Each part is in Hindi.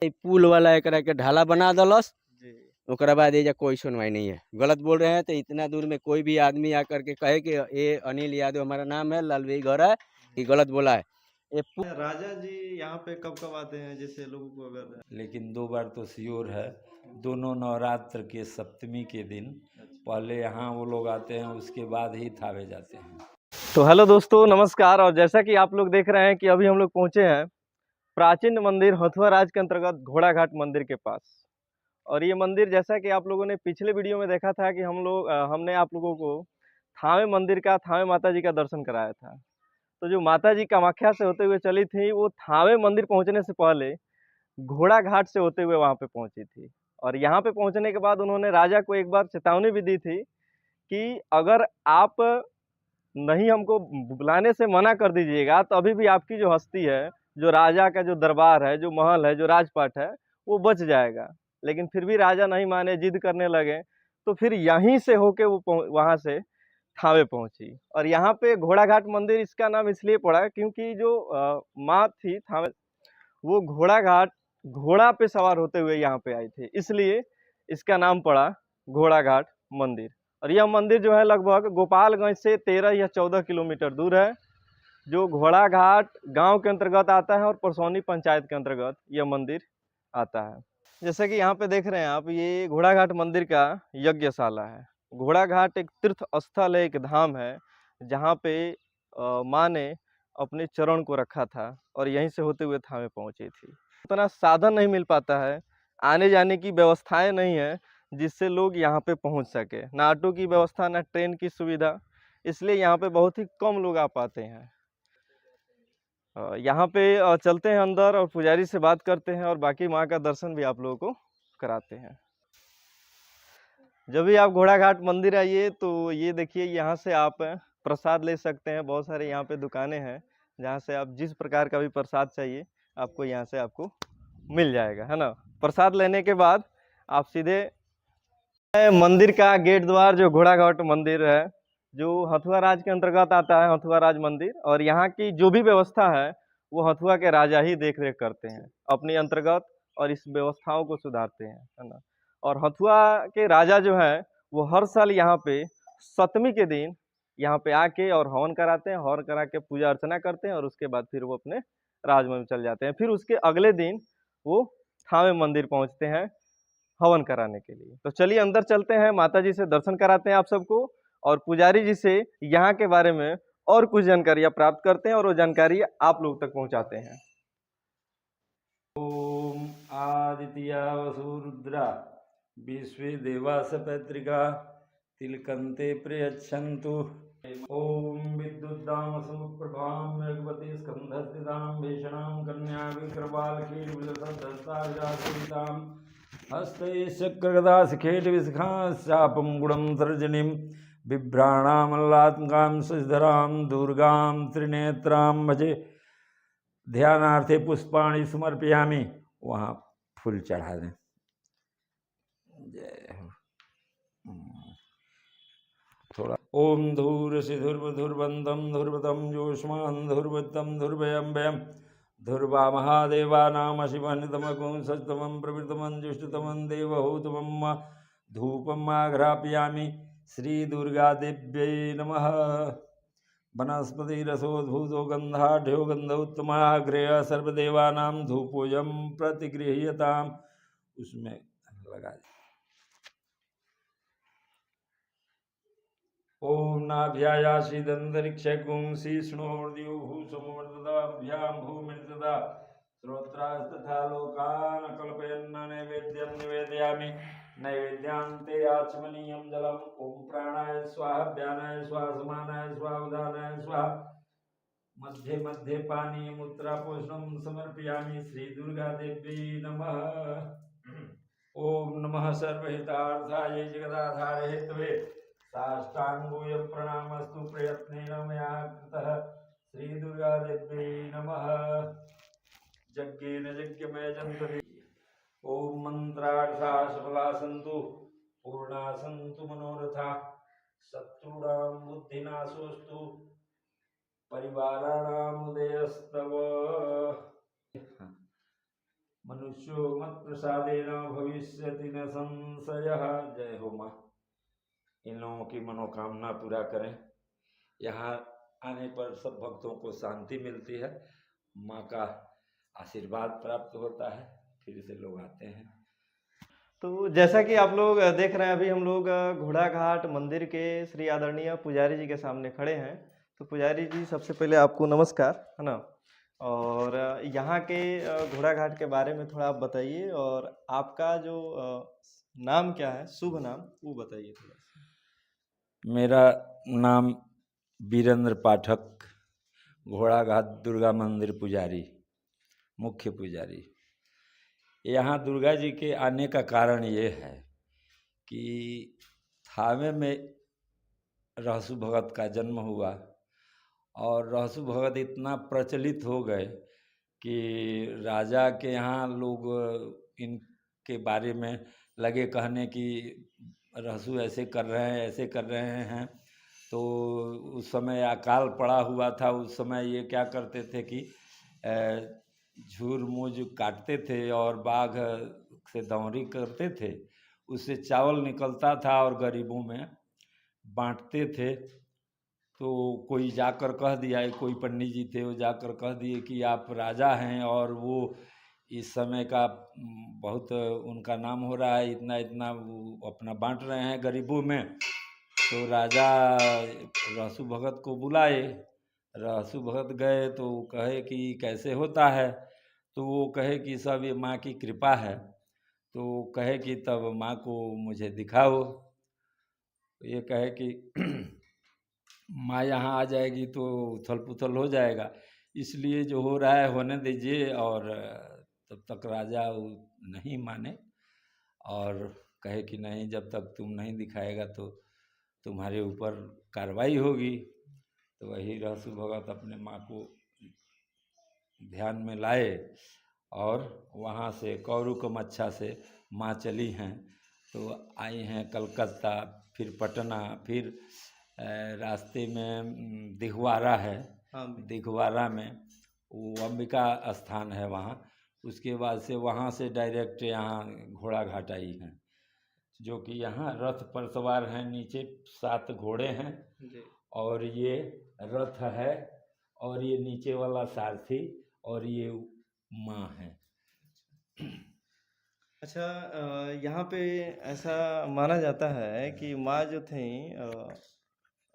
पुल वाला एकरा के ढाला बना दलस। जी। ओकरा बाद एजा कोई सुनवाई नहीं है। गलत बोल रहे हैं तो इतना दूर में कोई भी आदमी आकर के कहे कि ये अनिल यादव हमारा नाम है, लालवी घर है, कि गलत बोला है। ये राजा जी यहाँ पे कब कब आते हैं, जैसे लोगों को अगर? लेकिन 2 बार तो श्योर है। दोनों नवरात्र के सप्तमी के दिन पहले यहाँ वो लोग आते हैं, उसके बाद ही थावे जाते हैं। तो हेलो दोस्तों, नमस्कार। और जैसा कि आप लोग देख रहे हैं कि अभी हम लोग पहुंचे हैं प्राचीन मंदिर हथुआ राज के अंतर्गत घोड़ा घाट मंदिर के पास। और ये मंदिर, जैसा कि आप लोगों ने पिछले वीडियो में देखा था कि हमने आप लोगों को थावे मंदिर का, थावे माता जी का दर्शन कराया था। तो जो माता जी कामाख्या से होते हुए चली थी, वो थावे मंदिर पहुंचने से पहले घोड़ा घाट से होते हुए वहां पे पहुंची थी। और यहाँ पे पहुंचने के बाद उन्होंने राजा को एक बार चेतावनी भी दी थी कि अगर आप नहीं हमको बुलाने से मना कर दीजिएगा तो अभी भी आपकी जो हस्ती है, जो राजा का जो दरबार है, जो महल है, जो राजपाट है, वो बच जाएगा। लेकिन फिर भी राजा नहीं माने, जिद करने लगे। तो फिर यहीं से होके वो वहां से थावे पहुंची। और यहाँ पे घोड़ा घाट मंदिर इसका नाम इसलिए पड़ा क्योंकि जो माँ थी थावे, वो घोड़ा घाट, घोड़ा पे सवार होते हुए यहाँ पे आई थी, इसलिए इसका नाम पड़ा घोड़ा घाट मंदिर। और यह मंदिर जो है लगभग गोपालगंज से 13 या 14 किलोमीटर दूर है, जो घोड़ा घाट गांव के अंतर्गत आता है और परसौनी पंचायत के अंतर्गत यह मंदिर आता है। जैसे कि यहाँ पे देख रहे हैं आप, ये घोड़ा घाट मंदिर का यज्ञशाला है। घोड़ा घाट एक तीर्थ स्थल है, एक धाम है, जहाँ पे माँ ने अपने चरण को रखा था और यहीं से होते हुए थामे पहुँची थी। उतना साधन नहीं मिल पाता है, आने जाने की व्यवस्थाएं नहीं है जिससे लोग यहाँ पे पहुँच सके। ना ऑटो की व्यवस्था, ना ट्रेन की सुविधा, इसलिए यहाँ पे बहुत ही कम लोग आ पाते हैं। यहाँ पे चलते हैं अंदर और पुजारी से बात करते हैं और बाकी माँ का दर्शन भी आप लोगों को कराते हैं। जब भी आप घोड़ा घाट मंदिर आइए तो ये देखिए, यहाँ से आप प्रसाद ले सकते हैं। बहुत सारे यहाँ पे दुकानें हैं जहाँ से आप जिस प्रकार का भी प्रसाद चाहिए आपको यहाँ से आपको मिल जाएगा, है ना। प्रसाद लेने के बाद आप सीधे मंदिर का गेट द्वार, जो घोड़ा घाट मंदिर है, जो हथुआ राज के अंतर्गत आता है, हथुआ राज मंदिर। और यहाँ की जो भी व्यवस्था है वो हथुआ के राजा ही देख रेख करते हैं अपनी अंतर्गत, और इस व्यवस्थाओं को सुधारते हैं, है ना। और हथुआ के राजा जो है वो हर साल यहाँ पे सप्तमी के दिन यहाँ पे आके और हवन कराते हैं। हवन करा के पूजा अर्चना करते हैं और उसके बाद फिर वो अपने राजमहल में चल जाते हैं। फिर उसके अगले दिन वो थावे मंदिर पहुंचते हैं हवन कराने के लिए। तो चलिए अंदर चलते हैं, माता जी से दर्शन कराते हैं आप सबको, और पुजारी जी से यहाँ के बारे में और कुछ जानकारियां प्राप्त करते हैं और वो जानकारी आप लोग तक पहुंचाते हैं। ओम आदित्य वसुरुद्रा विश्वे देवास पैतृका तिलकन्ते प्रयच्छन्तु। ओम विद्युद्दाम समुप्रभां भगवती स्कंधस्थितां भीषणां कन्या विक्रबालकीर्विलसद्धस्तां हस्तैश्चक्रगदाशिखेटविशिखां शापं गुणं सर्जनीं बिभ्राणामल्लात्मकां शशिधरां दुर्गां त्रिनेत्रां भजे। ध्यानार्थे पुष्पाणि समर्पयामि। वहाँ फूल चढ़ा दें। जय हो। थोड़ा ओम धूर्षि धुर्वधुर्वंदम धुर्वतम जोष्मान धुर्वतम धुर्वयम्बयम धुर्वा महादेवानाम शिवनितमगुं सचतमं प्रवृतमं जुष्टतमं देवहूतमं धूपम् आघ्रापयामि। श्री दुर्गा देव्यै नमः। वनस्पतिरसोद्भूतो गन्धाढ्यो गन्धोत्तमाग्रेय सर्वदेवानां धूपोऽयं प्रतिगृह्यताम्। उसमें लगा दे। ओम नाभ्यायासीदन्तरिक्षगुं शीर्ष्णोर्द्युः समवर्तदाभ्यां भूमिर्ददा श्रोत्रास्तथा लोकान् कल्पयन् नैवेद्यं निवेदयामि। नैवेद्यान्ते आचमनीयं जलम्। ओम प्राणाय स्वाहा, व्यानाय स्वाहा, समानाय स्वाहा, उदानाय स्वाहा। मध्ये मध्ये पानीयमुद्रापोषणं समर्पयामि। श्री दुर्गा देवी नमः। ओम नमः सर्वहितार्थाय जगदाधार हेतवे साष्टांगोय प्रणामस्तु प्रयत्नेन मया कृतः। श्री दुर्गा देवी नमः। यज्ञेन यज्ञमय जन्तति। ओम मंत्रार्था सफला सन्तु पूर्णा सन्तु मनोरथा शत्रूणां बुद्धिनाशोऽस्तु परिवाराणाम् उदयस्तव। मनुष्यो मत प्रसादेन भविष्यति न संशयः। जय हो माँ, इन लोगों की मनोकामना पूरा करें। यहाँ आने पर सब भक्तों को शांति मिलती है, माँ का आशीर्वाद प्राप्त होता है, फिर से लोग आते हैं। तो जैसा कि आप लोग देख रहे हैं, अभी हम लोग घोड़ा घाट मंदिर के श्री आदरणीय पुजारी जी के सामने खड़े हैं। तो पुजारी जी, सबसे पहले आपको नमस्कार, है ना। और यहाँ के घोड़ा घाट के बारे में थोड़ा आप बताइए, और आपका जो नाम क्या है, शुभ नाम, वो बताइए थोड़ा सा। मेरा नाम वीरेंद्र पाठक, घोड़ा घाट दुर्गा मंदिर पुजारी, मुख्य पुजारी। यहाँ दुर्गा जी के आने का कारण ये है कि थावे में रहसु भगत का जन्म हुआ, और रहसु भगत इतना प्रचलित हो गए कि राजा के यहाँ लोग इनके बारे में लगे कहने कि रहसु ऐसे कर रहे हैं, ऐसे कर रहे हैं। तो उस समय अकाल पड़ा हुआ था। उस समय ये क्या करते थे कि झूर मूझ काटते थे और बाघ से दौरी करते थे, उससे चावल निकलता था और गरीबों में बांटते थे। तो कोई जाकर कह दिया, कोई पंडित जी थे, वो जाकर कह दिए कि आप राजा हैं और वो इस समय का बहुत उनका नाम हो रहा है, इतना इतना वो अपना बांट रहे हैं गरीबों में। तो राजा रहसु भगत को बुलाए, रहसु भगत गए तो कहे कि कैसे होता है। तो वो कहे कि सब ये माँ की कृपा है। तो कहे कि तब माँ को मुझे दिखाओ। ये कहे कि माँ यहाँ आ जाएगी तो उथल पुथल हो जाएगा, इसलिए जो हो रहा है होने दीजिए। और तब तक राजा नहीं माने और कहे कि नहीं, जब तक तुम नहीं दिखाएगा तो तुम्हारे ऊपर कार्रवाई होगी। तो वही रहसु भगत अपने माँ को ध्यान में लाए और वहाँ से कौरुकमच्छा से माँ चली हैं। तो आई हैं कलकत्ता, फिर पटना, फिर रास्ते में दिघवारा है, दिघवारा में वो अंबिका स्थान है वहाँ। उसके बाद से वहाँ से डायरेक्ट यहाँ घोड़ा घाट आई हैं, जो कि यहाँ रथ पर सवार हैं। नीचे 7 घोड़े हैं और ये रथ है, और ये नीचे वाला सारथी, और ये माँ है। अच्छा, यहाँ पे ऐसा माना जाता है कि माँ जो थी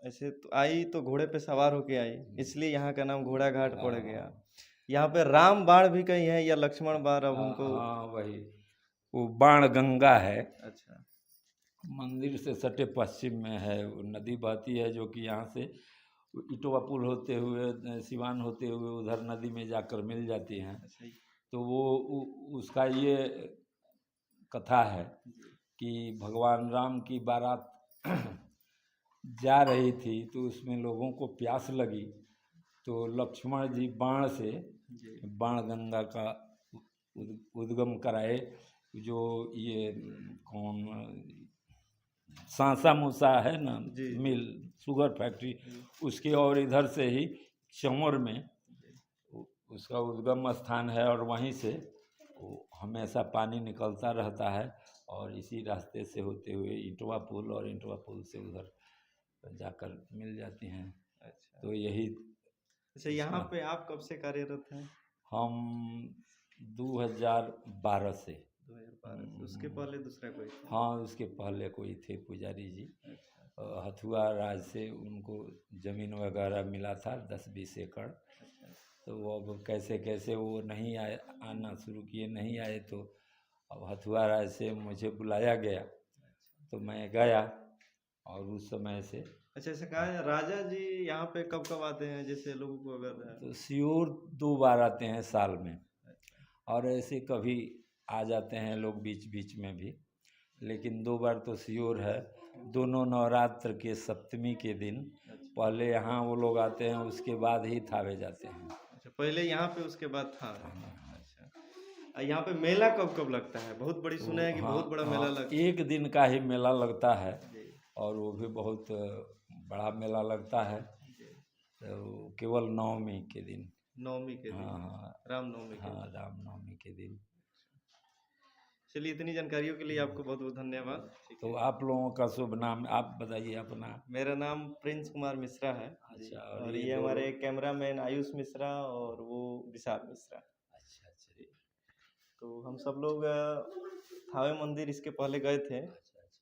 ऐसे तो आई तो घोड़े पे सवार होके आई, इसलिए यहाँ का नाम घोड़ा घाट पड़ गया। यहाँ पे राम बाण भी कहीं है या लक्ष्मण बाण, अब उनको। हाँ, वही वो बाण गंगा है। अच्छा, मंदिर से सटे पश्चिम में है, वो नदी बहती है, जो कि यहाँ से इटवा पुल होते हुए, सिवान होते हुए उधर नदी में जाकर मिल जाती हैं। तो वो उसका ये कथा है कि भगवान राम की बारात जा रही थी, तो उसमें लोगों को प्यास लगी, तो लक्ष्मण जी बाण से बाण गंगा का उद्गम कराए। जो ये कौन सांसा मूसा है ना, मिल, शुगर फैक्ट्री, उसके और इधर से ही चमोर में उसका उद्गम स्थान है, और वहीं से वो हमेशा पानी निकलता रहता है। और इसी रास्ते से होते हुए इटवा पुल, और इटवा पुल से उधर जाकर मिल जाती हैं। अच्छा, तो यही। अच्छा, यहाँ पे आप कब से कार्यरत हैं? हम 2012 से। 2012 से। उसके पहले दूसरा कोई था? हाँ, उसके पहले कोई थे पुजारी जी। अच्छा। हथुआ राज से उनको ज़मीन वगैरह मिला था 10-20 एकड़। तो वो अब कैसे कैसे वो नहीं आए, आना शुरू किए, नहीं आए, तो अब हथुआ राज से मुझे बुलाया गया, तो मैं गया। और उस समय से अच्छा, ऐसा कहा है राजा जी यहाँ पे कब कब आते हैं, जैसे लोगों को अगर। तो श्योर 2 बार आते हैं साल में, और ऐसे कभी आ जाते हैं लोग बीच बीच में भी, लेकिन 2 बार तो श्योर है। दोनों नवरात्र के सप्तमी के दिन पहले यहाँ वो लोग आते हैं, उसके बाद ही थावे जाते हैं। अच्छा, पहले यहाँ पे, उसके बाद था। अच्छा, यहाँ पे मेला कब कब लगता है? बहुत बड़ी सुना है कि बहुत बड़ा मेला लगता है। 1 दिन का ही मेला लगता है, और वो भी बहुत बड़ा मेला लगता है। तो केवल नवमी के दिन। नवमी के दिन। हाँ, रामनवमी के हाँ, दिन। रामनवमी के दिन चलिए, इतनी जानकारियों के लिए आपको बहुत बहुत धन्यवाद। तो आप लोगों का शुभ नाम आप बताइए अपना। मेरा नाम प्रिंस कुमार मिश्रा है। अच्छा, और ये हमारे कैमरामैन आयुष मिश्रा और वो विशाल मिश्रा। अच्छा अच्छा तो हम सब लोग थावे मंदिर इसके पहले गए थे,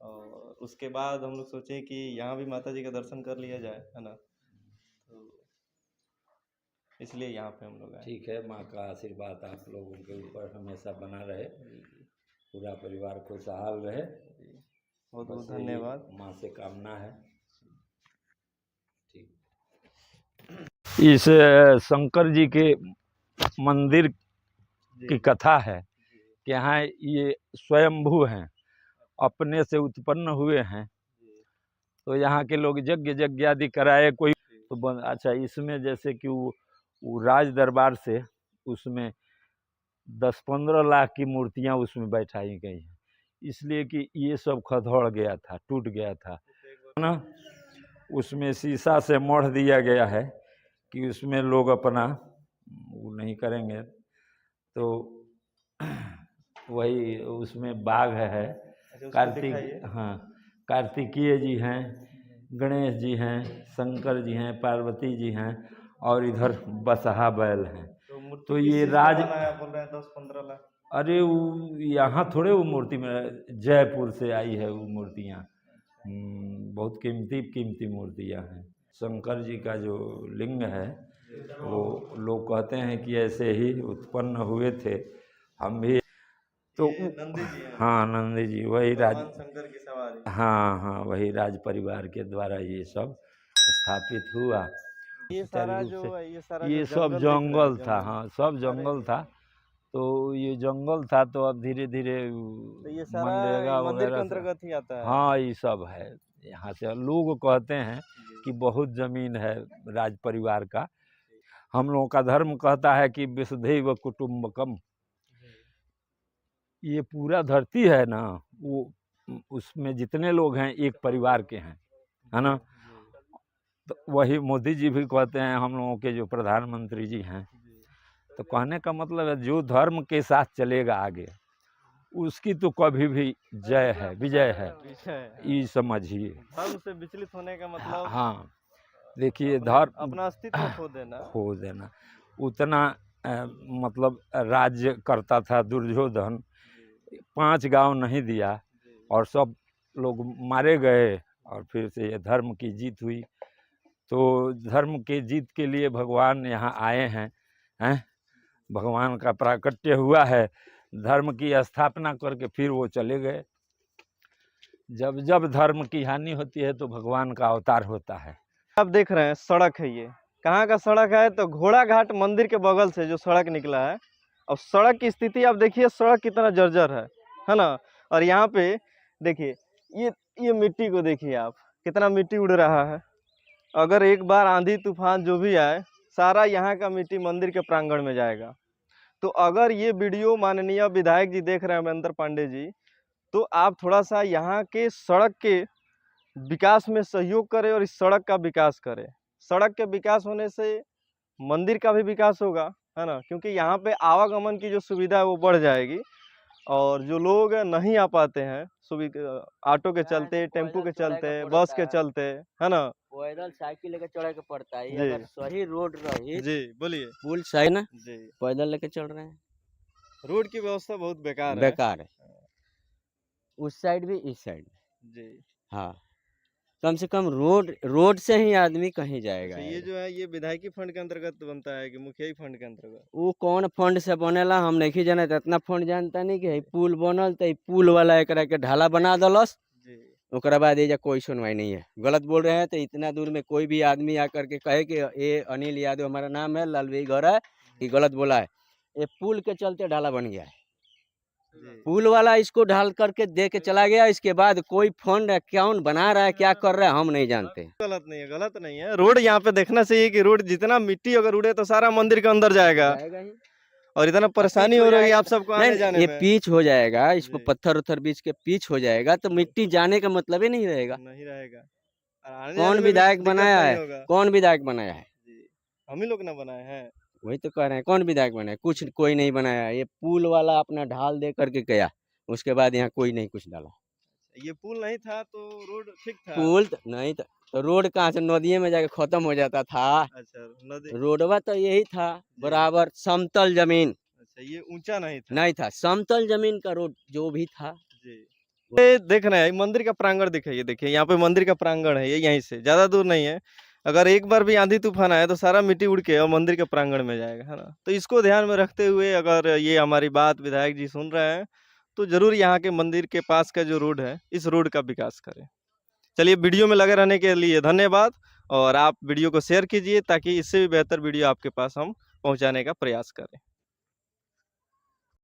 और उसके बाद हम लोग सोचे कि यहाँ भी माता जी का दर्शन कर लिया जाए, है ना, तो इसलिए यहाँ पे हम लोग आए। ठीक है, माँ का आशीर्वाद आप लोगों के ऊपर हमेशा बना रहे, पूरा परिवार खुशहाल रहे। बहुत बहुत बस यही धन्यवाद। माँ से कामना है। ठीक। इस शंकर जी के मंदिर की कथा है कि यहाँ ये स्वयंभू हैं, अपने से उत्पन्न हुए हैं। तो यहाँ के लोग यज्ञ आदि कराए कोई तो अच्छा, इसमें जैसे कि वो राज दरबार से उसमें 10-15 लाख की मूर्तियाँ उसमें बैठाई गई हैं, इसलिए कि ये सब खदड़ गया था, टूट गया था ना। उसमें शीशा से मोड़ दिया गया है कि उसमें लोग अपना वो नहीं करेंगे। तो वही उसमें बाघ है, कार्तिक, हाँ, कार्तिकीय जी हैं, गणेश जी हैं, शंकर जी हैं, पार्वती जी हैं, और इधर बसहा बैल हैं। तो ये राज बोल रहे हैं 10-15 लाख। अरे वो यहाँ थोड़े वो मूर्ति में, जयपुर से आई है वो मूर्तियाँ। बहुत कीमती मूर्तियाँ हैं। शंकर जी का जो लिंग है वो लोग कहते हैं कि ऐसे ही उत्पन्न हुए थे, हम भी। तो नंदी जी हैं। हाँ, नंदी जी, वही राज, शंकर की सवारी। हाँ, वही राज परिवार के द्वारा ये सब स्थापित हुआ। ये सारा जो ये सब जंगल था, हाँ, सब जंगल था। तो ये जंगल था, तो अब धीरे धीरे तो ये सारा मनरेगा मंदिर के वगैरह अंतर्गत ही आता है। हाँ, ये सब है। यहाँ से लोग कहते हैं कि बहुत जमीन है राज परिवार का। हम लोगों का धर्म कहता है कि वसुधैव कुटुम्बकम, ये पूरा धरती है ना, वो उसमें जितने लोग हैं एक परिवार के हैं, है ना। तो वही मोदी जी भी कहते हैं, हम लोगों के जो प्रधानमंत्री जी हैं। तो कहने का मतलब है जो धर्म के साथ चलेगा आगे, उसकी तो कभी भी जय है, विजय है, ये समझिए। धर्म से विचलित होने का मतलब, हाँ, देखिए, धर्म अपना अस्तित्व खो देना। उतना मतलब राज्य करता था दुर्योधन, 5 गांव नहीं दिया और सब लोग मारे गए, और फिर से ये धर्म की जीत हुई। तो धर्म के जीत के लिए भगवान यहाँ आए हैं, भगवान का प्राकट्य हुआ है, धर्म की स्थापना करके फिर वो चले गए। जब जब धर्म की हानि होती है तो भगवान का अवतार होता है। आप देख रहे हैं सड़क है, ये कहाँ का सड़क है, तो घोड़ा घाट मंदिर के बगल से जो सड़क निकला है। अब सड़क की स्थिति आप देखिए, सड़क कितना जर्जर है ना। और यहाँ पे देखिए, ये मिट्टी को देखिए आप, कितना मिट्टी उड़ रहा है। अगर एक बार आंधी तूफान जो भी आए, सारा यहाँ का मिट्टी मंदिर के प्रांगण में जाएगा। तो अगर ये वीडियो माननीय विधायक जी देख रहे हैं, अमरेंद्र पांडे जी, तो आप थोड़ा सा यहाँ के सड़क के विकास में सहयोग करें और इस सड़क का विकास करें। सड़क के विकास होने से मंदिर का भी विकास होगा, है ना, क्योंकि यहाँ पे आवागमन की जो सुविधा है वो बढ़ जाएगी। और जो लोग नहीं आ पाते हैं ऑटो के चलते, टेम्पू के चलते, बस के चलते, है ना, पैदल साइकिल लेके चढ़े के पड़ता है। अगर सही रोड रही जी, बोलिए, पुल सही ना, जी, पैदल लेके चल रहे हैं। रोड की व्यवस्था बहुत बेकार है, उस साइड भी इस साइड जी। हाँ, कम से कम रोड से ही आदमी कहीं जाएगा। ये जो है, ये विधायकी फंड के अंतर्गत बनता है कि मुखिया फंड के अंतर्गत? वो कौन फंड से बनेला हम नहीं जाने, इतना फंड जानता नहीं कि पुल बनल तो पुल वाला एक के ढाला बना दलस, ओकरा बाद ये कोई सुनवाई नहीं है। गलत बोल रहे हैं तो इतना दूर में कोई भी आदमी आकर के कहे कि ये अनिल यादव हमारा नाम है, लालवी घर है, कि गलत बोला है। ये पुल के चलते ढाला बन गया है, पुल वाला इसको ढाल करके दे के चला गया। इसके बाद कोई फंड कौन बना रहा है, क्या कर रहा है, हम नहीं जानते। गलत नहीं है। रोड यहाँ पे देखना चाहिए कि रोड जितना मिट्टी अगर उड़े तो सारा मंदिर के अंदर जाएगा और इतना परेशानी हो रही है आप सबको आने जाने में। ये पीच हो जाएगा, इसको पत्थर उत्थर बीच के पीच हो जाएगा तो मिट्टी जाने का मतलब ही नहीं रहेगा। कौन विधायक बनाया है, कौन विधायक बनाया है? हम ही लोग ना बनाए हैं। वही तो कह रहे हैं, कौन विधायक बनाया? कुछ कोई नहीं बनाया। ये पुल वाला अपना ढाल दे करके गया, उसके बाद यहाँ कोई नहीं कुछ डाला। ये पुल नहीं था तो रोड ठीक था। पुल नहीं था तो रोड कहाँ से, नदिये में जाके खत्म हो जाता था। अच्छा नदी। रोडवा तो यही था बराबर समतल जमीन, अच्छा ये ऊंचा नहीं था। नहीं था, समतल जमीन का रोड जो भी था। जी। ये देख रहे हैं मंदिर का प्रांगण दिखाइए, देखिए यहाँ पे मंदिर का प्रांगण है, ये यहीं से ज्यादा दूर नहीं है। अगर एक बार भी आंधी तूफान आए तो सारा मिट्टी उड़ के और मंदिर के प्रांगण में जाएगा, है ना। तो इसको ध्यान में रखते हुए अगर ये हमारी बात विधायक जी सुन रहे हैं तो जरूर यहाँ के मंदिर के पास का जो रोड है इस रोड का विकास करें। चलिए वीडियो में लगे रहने के लिए धन्यवाद, और आप वीडियो को शेयर कीजिए ताकि इससे भी बेहतर वीडियो आपके पास हम पहुँचाने का प्रयास करें।